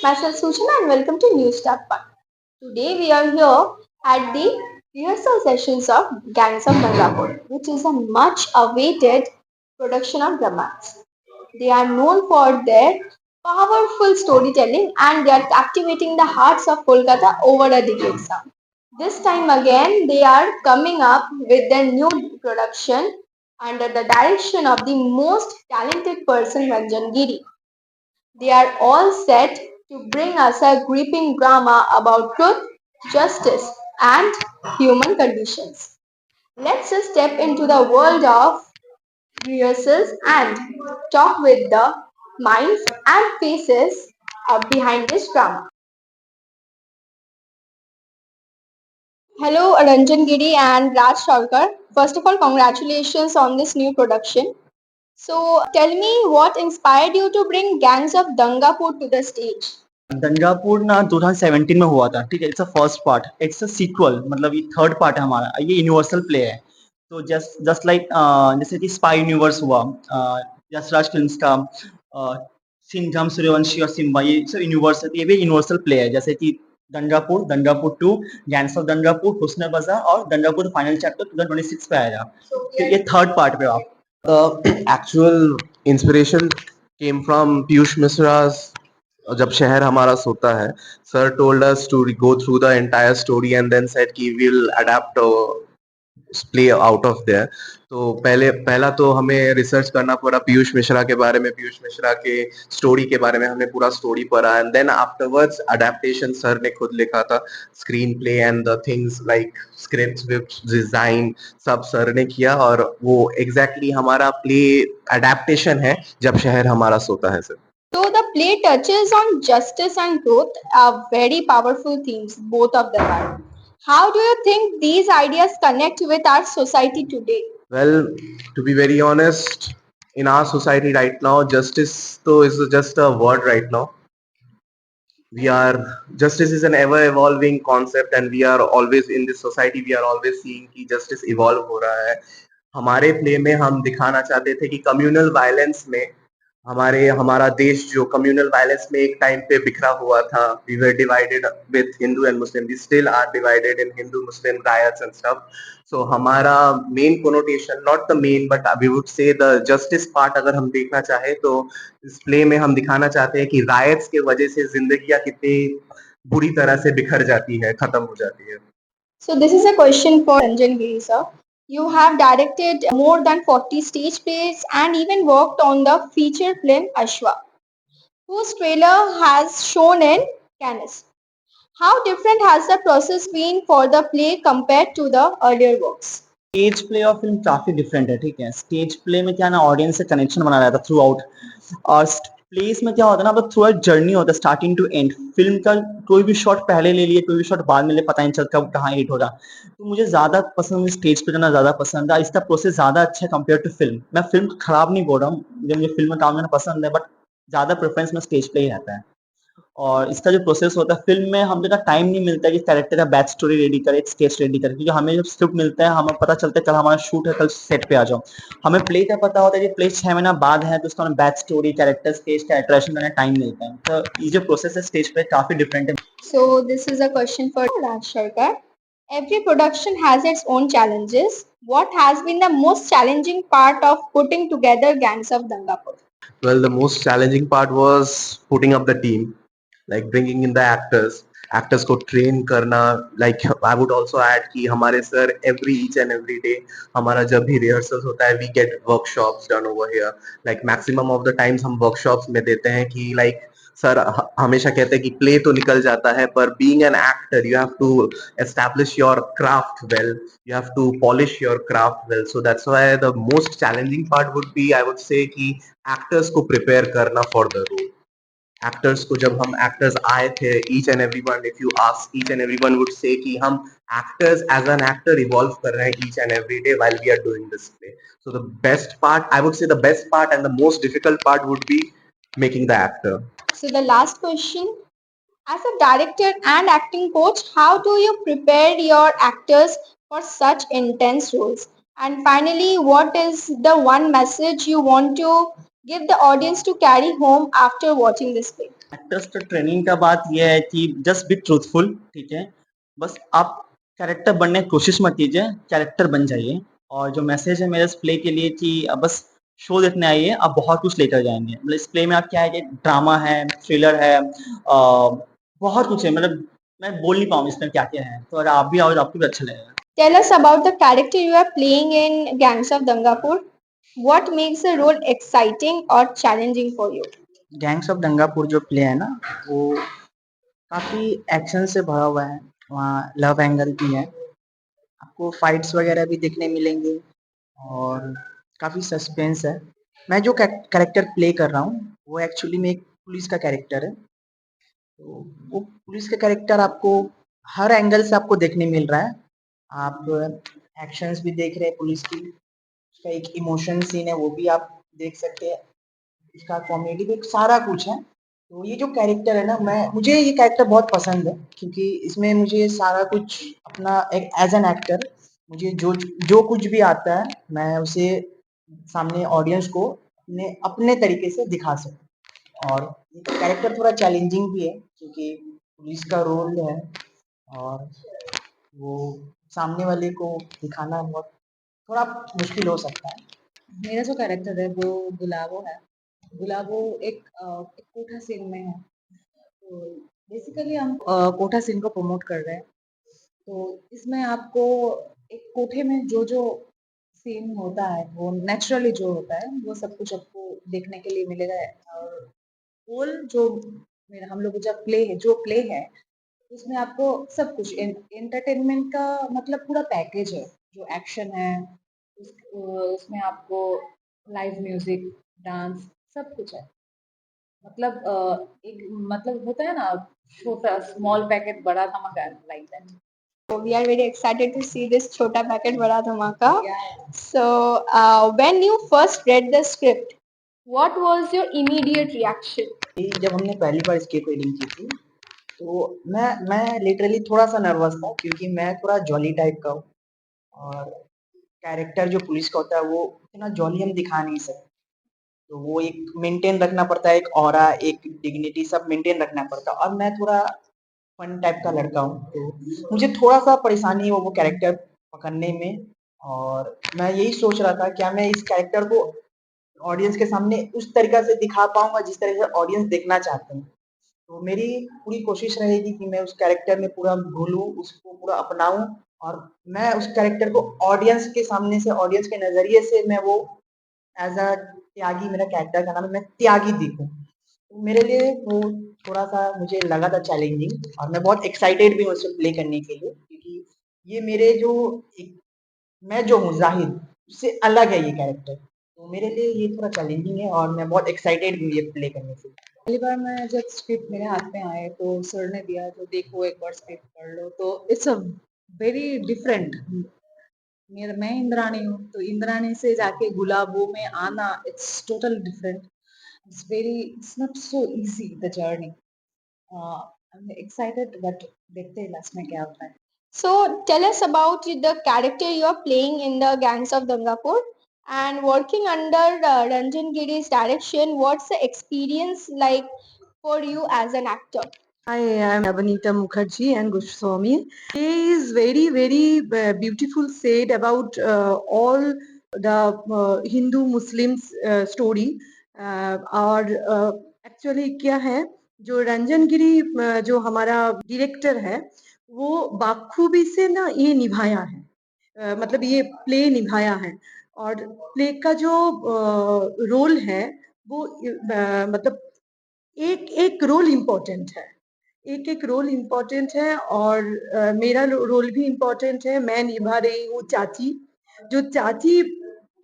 Myself Suchana and welcome to New Start Fun. Today we are here at the rehearsal sessions of Gangs of Gangapur, which is a much awaited production of dramas. They are known for their powerful storytelling and they are captivating the hearts of Kolkata over a decade now. This time again, they are coming up with their new production under the direction of the most talented person, Ranjan Giri. They are all set to bring us a gripping drama about truth, justice, and human conditions. Let's just step into the world of rehearsals and talk with the minds and faces behind this drama. Hello, Ranjan Giri and Raj Sharkar. First of all, congratulations on this new production. So, tell me what inspired you to bring Gangs of Dangapur to the stage? दंगापुर ना 2017 में हुआ था। ठीक है, it's a first part, it's a sequel, मतलब ये third part है हमारा। ये यूनिवर्सल प्ले है। तो जस्ट जस्ट लाइक जैसे कि स्पाई यूनिवर्स हुआ, यशराज फिल्म्स का सिंघम सूर्यवंशी और सिम्बा, ये सब यूनिवर्स है। तो ये भी यूनिवर्सल प्ले है, जैसे कि दंगापुर, दंगापुर टू, गैंग्स ऑफ दंगापुर, हुस्न बाजार और दंगापुर फाइनल चैप्टर 2026 पे आएगा। तो ये थर्ड पार्ट पे आप The actual inspiration came from Piyush Misra's जब शहर हमारा सोता है. Sir told us to go through the entire story and then said कि we'll adapt play out of their. तो पहला तो हमें रिसर्च करना पड़ा पीयूष मिश्रा के बारे में, पीयूष मिश्रा के स्टोरी के बारे में हमने पूरा स्टोरी पढ़ा and then afterwards adaptation sir ने खुद लिखा था, screenplay and the things like script विप्ट डिजाइन सब सर ने किया और वो एग्जैक्टली हमारा प्ले अडेप्टेशन है जब शहर हमारा सोता है sir. So the play touches on justice and growth, are very powerful themes, both of them are. How do you think these ideas connect with our society today? Well, to be very honest, in our society right now, justice though is just a word right now. We are Justice is an ever evolving concept and we are always in this society, we are always seeing कि justice evolve हो रहा है. हमारे play में हम दिखाना चाहते थे कि कम्युनल वायलेंस में हमारा देश जो कम्युनल वायलेंस में एक टाइम पे बिखरा हुआ था, we were divided with Hindu and Muslim, we still are divided in Hindu Muslim riots and stuff. So हमारा main connotation, not the main but we would say the justice part अगर हम देखना चाहे तो इस प्ले में हम दिखाना चाहते हैं कि रायट्स के वजह से जिंदगियां कितनी बुरी तरह से बिखर जाती है, खत्म हो जाती है. So this is a question for Ranjan Giri sir. You have directed more than 40 stage plays and even worked on the feature film Ashwa, whose trailer has shown in Cannes. How different has the process been for the play compared to the earlier works? Stage play और film काफी different है। ठीक है, stage play में क्या ना, audience से connection बना रहता है थ्रू आउट, और प्लेस में क्या होता है ना, मतलब थ्रू आउट जर्नी होता है स्टार्टिंग टू एंड। फिल्म का कोई भी शॉट पहले ले लिए, कोई भी शॉट बाद में ले, पता नहीं चलता कब कहाँ हिट हो रहा। तो मुझे ज्यादा पसंद स्टेज पे जाना ज्यादा पसंद है, इसका प्रोसेस ज्यादा अच्छा है कंपेयर टू फिल्म। मैं फिल्म खराब नहीं बोल रहा हूँ, मुझे फिल्म में काम करना पसंद है, बट ज्यादा प्रेफरेंस में स्टेज पे ही रहता है। और इसका जो प्रोसेस होता है, फिल्म में हम लोग टाइम नहीं मिलता है कि कैरेक्टर का बैक स्टोरी रेडी करे, स्केच रेडी करे, क्योंकि हमें जब स्क्रिप्ट मिलता है हमें पता चलता है कल हमारा शूट है, कल सेट पे आ जाओ। हमें प्ले का पता होता है कि प्ले 6 महीना बाद है, तो उसका हमें बैक स्टोरी, कैरेक्टर, स्केच का इंटरेक्शन करने टाइम मिलता है। तो ये जो प्रोसेस है स्टेज पे काफी डिफरेंट है। So this is a question for Raj Sharkar. Every production has its own challenges. What has been the most challenging part of putting together Gangs of Dangapur? Well, the most challenging part was putting up the team, like bringing in the actors. Actors को train करना, like I would also add कि हमारे sir every each and every day हमारा जब भी rehearsals होता है, we get workshops done over here. Like maximum of the times हम workshops में देते हैं कि like सर हमेशा कहते हैं कि प्ले तो निकल जाता है पर being an actor you have to establish your craft well, you have to polish your craft well. So that's why the most challenging part would be, I would say कि एक्टर्स को prepare करना for the role. Actors को जब हम actors आए थे, each and everyone, if you ask each and everyone would say कि हम actors as an actor evolve कर रहे हैं each and every day while we are doing this play. So the best part, I would say the best part and the most difficult part would be making the actor. So the last question, as a director and acting coach, how do you prepare your actors for such intense roles? And finally, what is the one message you want to give the audience to carry home after watching this play? Actors का training का बात यह है कि just be truthful, ठीक है। बस आप कैरेक्टर बनने की कोशिश मत कीजिए, कैरेक्टर बन जाइए। और जो मैसेज है मेरे इस प्ले के लिए कि आप बस शो देखने आइए, आप बहुत कुछ लेकर जाएंगे। मतलब इस प्ले में आप क्या है कि ड्रामा है, थ्रिलर है, बहुत कुछ है। मतलब मैं बोल नहीं पाऊंगा इसमें क्या क्या है। तो अगर आप भी आओ तो आपको भी अच्छा लगेगा। Tell us about the character you are playing in Gangs of Dangapur. What makes the role exciting or challenging for you? Gangs of Dangapur जो प्ले है ना, वो काफ़ी एक्शन से भरा हुआ है। वहाँ लव एंगल भी है, आपको फाइट्स वगैरह भी देखने मिलेंगे और काफ़ी सस्पेंस है। मैं जो कैरेक्टर प्ले कर रहा हूँ वो एक्चुअली में एक पुलिस का कैरेक्टर है। तो वो पुलिस का कैरेक्टर आपको हर एंगल से आपको देखने मिल रहा है। आप एक्शंस भी देख रहे हैं पुलिस की, उसका एक इमोशन सीन है वो भी आप देख सकते हैं, इसका कॉमेडी भी सारा कुछ है। तो ये जो कैरेक्टर है ना, मुझे ये कैरेक्टर बहुत पसंद है क्योंकि इसमें मुझे सारा कुछ अपना एक एज एन एक्टर मुझे जो जो कुछ भी आता है मैं उसे सामने ऑडियंस को अपने अपने तरीके से दिखा सकूं। और ये कैरेक्टर थोड़ा चैलेंजिंग भी है क्योंकि पुलिस का रोल है और वो सामने वाले को दिखाना बहुत थोड़ा मुश्किल हो सकता है। मेरा जो कैरेक्टर है वो गुलाबो है। गुलाबो एक कोठा सीन में है। तो बेसिकली हम कोठा सीन को प्रमोट कर रहे हैं। तो इसमें आपको एक कोठे में जो जो सीन होता है वो नेचुरली जो होता है वो सब कुछ आपको देखने के लिए मिलेगा। और होल जो मेरा हम लोग जब प्ले है उसमें आपको सब कुछ एंटरटेनमेंट का मतलब पूरा पैकेज है। जो एक्शन है उसमें आपको लाइव म्यूजिक, डांस सब कुछ है। मतलब एक मतलब होता है ना छोटा स्मॉल पैकेट बड़ा धमाका like that. So we are very excited to see this Chota Packet Bada Dhamaka. Yeah. So when you first read the script, what was your immediate reaction? जब हमने पहली बार स्क्रिप्ट रीडिंग की थी तो मैं literally थोड़ा सा नर्वस था क्योंकि मैं थोड़ा जॉली टाइप का हूँ और कैरेक्टर जो पुलिस का होता है वो इतना जॉली हम दिखा नहीं सकते। तो वो एक मेंटेन रखना पड़ता है, एक ऑरा, एक डिग्निटी सब मेंटेन रखना पड़ता है और मैं थोड़ा फन टाइप का लड़का हूँ, तो मुझे थोड़ा-सा परेशानी हो वो कैरेक्टर पकड़ने में। और मैं यही सोच रहा था क्या मैं इस कैरेक्टर को ऑडियंस के सामने उस तरीक़ा से दिखा पाऊँगा जिस तरह से ऑडियंस देखना चाहते हैं। तो मेरी पूरी कोशिश रहेगी कि मैं उस कैरेक्टर में पूरा घुलूँ, उसको पूरा अपनाऊँ और मैं उस कैरेक्टर को ऑडियंस के सामने से, ऑडियंस के नज़रिए से मैं वो एज़ अ त्यागी, मेरा कैरेक्टर का नाम है, मैं त्यागी दिखूँ। तो मेरे लिए वो थोड़ा-सा मुझे लगा था चैलेंजिंग और मैं बहुत एक्साइटेड भी हूँ उसे प्ले करने के लिए क्योंकि ये मेरे जो एक मैं जो हूँ ज़ाहिद, उससे अलग है ये कैरेक्टर। तो मेरे लिए ये थोड़ा चैलेंजिंग है और मैं बहुत एक्साइटेड भी हूँ ये प्ले करने से। पहली बार मैं जब स्क्रिप्ट मेरे हाथ में आए तो सर ने दिया तो देखो एक बार स्क्रिप्ट पढ़ लो। तो इट्स अ वेरी डिफरेंट। मैं इंद्राणी हूँ तो इंद्राणी से जाके गुलाबो में आना it's total different. It's not so easy the journey. I am excited but देखते हैं लास्ट में क्या होता है। So tell us about the character you are playing in the Gangs of Dangapur and working under Ranjan Giri's direction. What's the experience like for you as an actor? I am Abanita Mukherjee and Goswami. He is very, very beautiful said about all the Hindu Muslims story. और actually क्या है जो रंजन गिरी जो हमारा director है वो बाखूबी से ना ये निभाया है। मतलब ये प्ले निभाया है और प्ले का जो रोल है वो मतलब एक एक रोल इम्पोर्टेंट है, एक एक रोल इम्पोर्टेंट है और मेरा रोल भी इम्पोर्टेंट है। मैं निभा रही हूँ चाची। जो चाची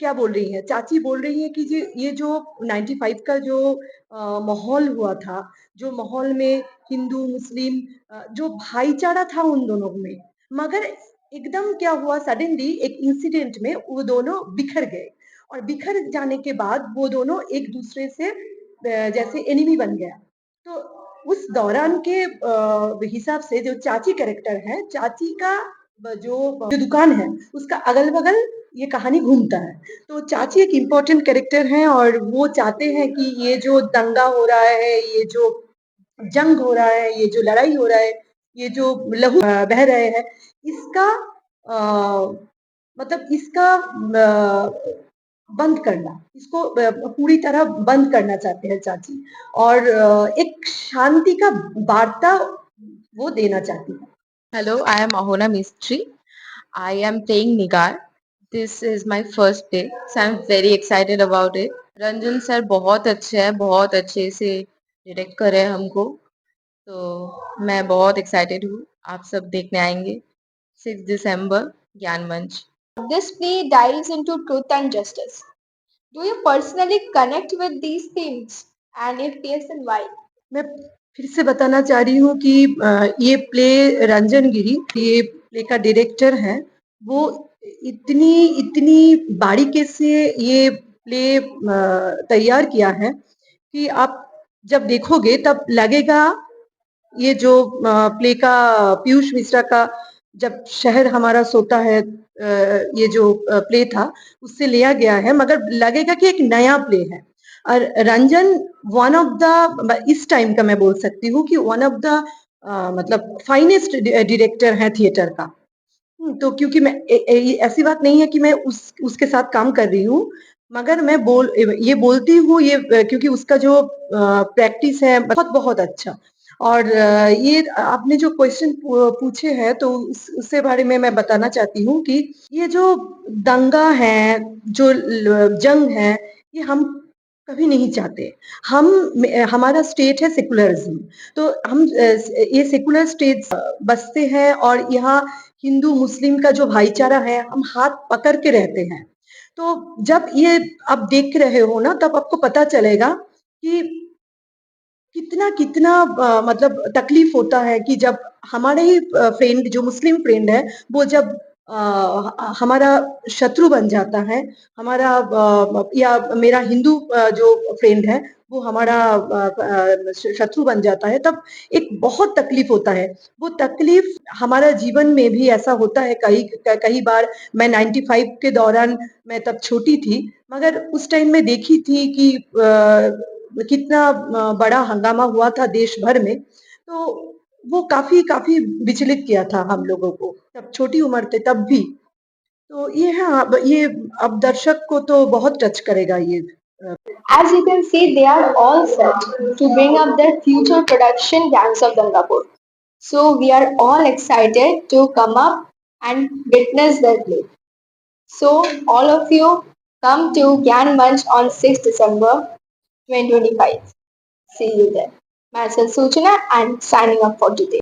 क्या बोल रही है, चाची बोल रही है कि ये जो 95 का जो माहौल हुआ था, जो माहौल में हिंदू मुस्लिम जो भाईचारा था उन दोनों में, मगर एकदम क्या हुआ सडनली एक इंसिडेंट में वो दोनों बिखर गए और बिखर जाने के बाद वो दोनों एक दूसरे से जैसे एनिमी बन गया। तो उस दौरान के हिसाब से जो चाची कैरेक्टर है, चाची का जो दुकान है उसका अगल बगल ये कहानी घूमता है। तो चाची एक इम्पोर्टेंट कैरेक्टर है और वो चाहते हैं कि ये जो दंगा हो रहा है, ये जो जंग हो रहा है, ये जो लड़ाई हो रहा है, ये जो लहू बह रहे हैं, इसका मतलब इसका बंद करना, इसको पूरी तरह बंद करना चाहते हैं चाची, और एक शांति का वार्ता वो देना चाहती है। Hello, I am Ahona Mistry. I am playing Nigar. This is my first day, so I'm very excited about it. Ranjan sir बहुत अच्छे हैं, बहुत अच्छे से डायरेक्ट कर रहे हैं हमको, तो मैं बहुत एक्साइटेड हूँ। आप सब देखने आएंगे 6 दिसंबर ज्ञान मंच। This play dives into truth and justice. Do you personally connect with these themes? And if yes, then why? मैं फिर से बताना चाह रही हूँ कि ये प्ले रंजन गिरी, ये प्ले का डायरेक्टर है, वो इतनी इतनी बारीकी से ये प्ले तैयार किया है कि आप जब देखोगे तब लगेगा ये जो प्ले का पीयूष मिश्रा का जब शहर हमारा सोता है, ये जो प्ले था उससे लिया गया है, मगर लगेगा कि एक नया प्ले है। और रंजन वन ऑफ द, इस टाइम का मैं बोल सकती हूँ कि वन ऑफ द मतलब फाइनेस्ट डायरेक्टर है थिएटर का। तो क्योंकि मैं ऐसी बात नहीं है कि मैं उसके साथ काम कर रही हूँ, मगर मैं ये बोलती हूँ ये क्योंकि उसका जो प्रैक्टिस है बहुत बहुत अच्छा। और ये आपने जो क्वेश्चन पूछे हैं तो उससे बारे में मैं बताना चाहती हूँ कि ये जो दंगा है, जो जंग है, ये हम कभी नहीं चाहते। हमारा स्टेट है सेकुलरिज्म, तो हम ये सेकुलर स्टेट बसते हैं और यहाँ हिंदू मुस्लिम का जो भाईचारा है हम हाथ पकड़ के रहते हैं। तो जब ये आप देख रहे हो ना तब आपको पता चलेगा कि कितना कितना मतलब तकलीफ होता है कि जब हमारे ही फ्रेंड जो मुस्लिम फ्रेंड है वो जब हमारा शत्रु बन जाता है, हमारा या मेरा हिंदू जो फ्रेंड है वो हमारा शत्रु बन जाता है, तब एक बहुत तकलीफ होता है। वो तकलीफ हमारा जीवन में भी ऐसा होता है कई बार। मैं 95 के दौरान, मैं तब छोटी थी, मगर उस टाइम में देखी थी कि कितना बड़ा हंगामा हुआ था देश भर में, तो वो काफी काफी विचलित किया था हम लोगों को, तब छोटी उम्र थे तब भी। तो ये है, ये अब दर्शक को तो बहुत टच करेगा ये। As you can see, they are all set to bring up their future production Gangs of Gangapur. So we are all excited to come up and witness their play. So all of you come to Gyan Manch on 6th December 2025. See you there. Myself Suchana and signing up for today.